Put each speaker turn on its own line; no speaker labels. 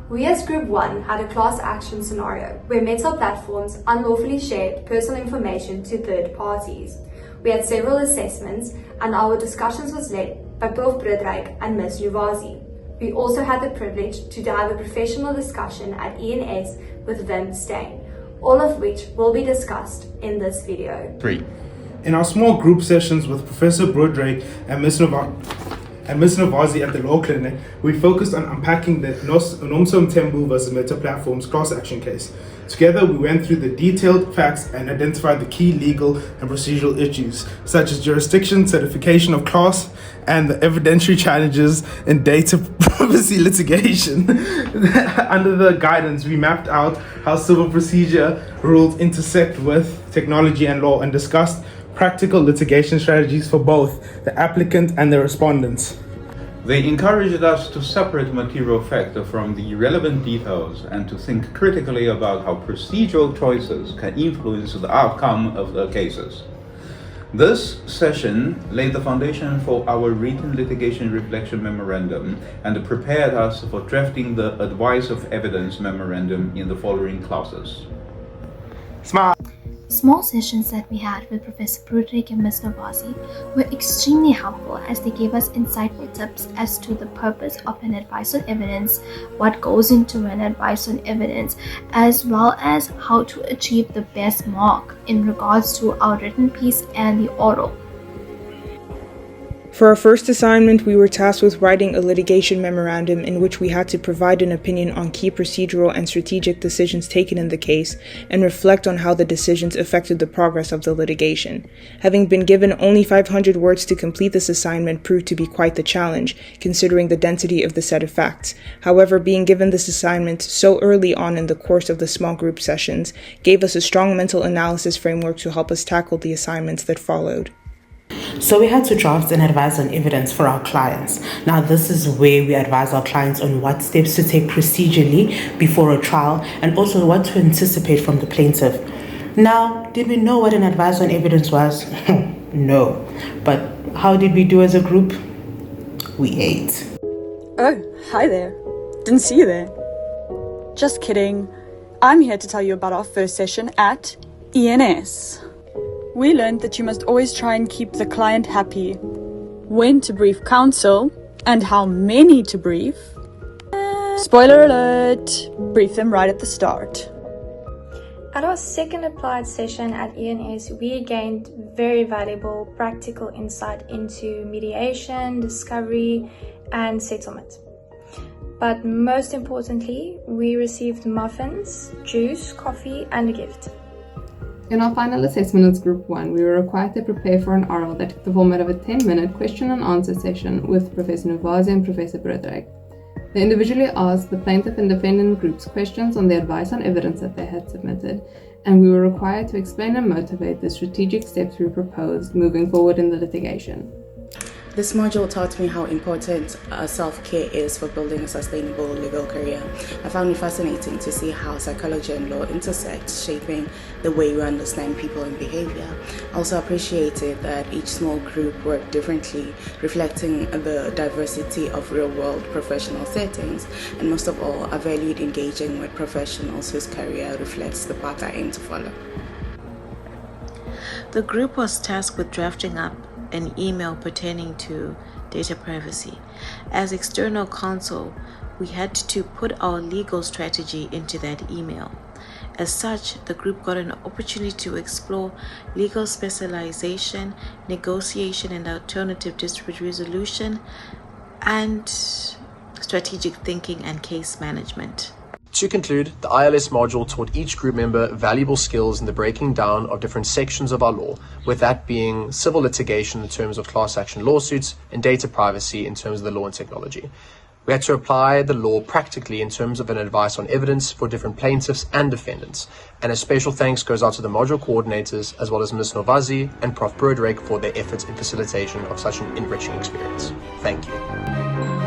We as Group 1 had a class action scenario where Meta platforms unlawfully shared personal information to third parties. We had several assessments and our discussions was led by Prof. Brodryk and Ms. Nuvazi. We also had the privilege to have a professional discussion at ENS with Wim Steyn, all of which will be discussed in this video.
3. In our small group sessions with Professor Brodryk and Ms. Nuvazi at the Law Clinic, we focused on unpacking the Nomsom Tembu versus Meta Platforms class action case. Together, we went through the detailed facts and identified the key legal and procedural issues, such as jurisdiction, certification of class, and the evidentiary challenges in data privacy litigation. Under the guidance, we mapped out how civil procedure rules intersect with technology and law and discussed practical litigation strategies for both the applicant and the respondents.
They encouraged us to separate material fact from the relevant details and to think critically about how procedural choices can influence the outcome of the cases. This session laid the foundation for our written litigation reflection memorandum and prepared us for drafting the advice of evidence memorandum in the following classes.
Small sessions that we had with Professor Brodryk and Ms. Nuvazi were extremely helpful as they gave us insightful tips as to the purpose of an advice on evidence, what goes into an advice on evidence, as well as how to achieve the best mark in regards to our written piece and the oral.
For our first assignment, we were tasked with writing a litigation memorandum in which we had to provide an opinion on key procedural and strategic decisions taken in the case and reflect on how the decisions affected the progress of the litigation. Having been given only 500 words to complete this assignment proved to be quite the challenge, considering the density of the set of facts. However, being given this assignment so early on in the course of the small group sessions gave us a strong mental analysis framework to help us tackle the assignments that followed.
So we had to draft an advice on evidence for our clients. Now this is where we advise our clients on what steps to take procedurally before a trial and also what to anticipate from the plaintiff. Now, did we know what an advice on evidence was? No. But how did we do as a group? We ate.
Oh, hi there. Didn't see you there. Just kidding. I'm here to tell you about our first session at ENS. We learned that you must always try and keep the client happy, when to brief counsel, and how many to brief. Spoiler alert, brief them right at the start.
At our second applied session at ENS, we gained very valuable practical insight into mediation, discovery, and settlement. But most importantly, we received muffins, juice, coffee, and a gift.
In our final assessment as Group 1, we were required to prepare for an oral that took the format of a 10-minute question and answer session with Professor Nuvazi and Professor Brodryk. They individually asked the plaintiff and defendant groups questions on the advice on evidence that they had submitted, and we were required to explain and motivate the strategic steps we proposed moving forward in the litigation.
This module taught me how important self-care is for building a sustainable legal career. I found it fascinating to see how psychology and law intersect, shaping the way we understand people and behavior. I also appreciated that each small group worked differently, reflecting the diversity of real-world professional settings. And most of all, I valued engaging with professionals whose career reflects the path I aim to follow.
The group was tasked with drafting up an email pertaining to data privacy. As external counsel, we had to put our legal strategy into that email. As such, the group got an opportunity to explore legal specialization, negotiation and alternative dispute resolution, and strategic thinking and case management.
To conclude, the ILS module taught each group member valuable skills in the breaking down of different sections of our law, with that being civil litigation in terms of class action lawsuits and data privacy in terms of the law and technology. We had to apply the law practically in terms of an advice on evidence for different plaintiffs and defendants. And a special thanks goes out to the module coordinators as well as Ms. Nuvazi and Prof. Brodryk for their efforts in facilitation of such an enriching experience. Thank you.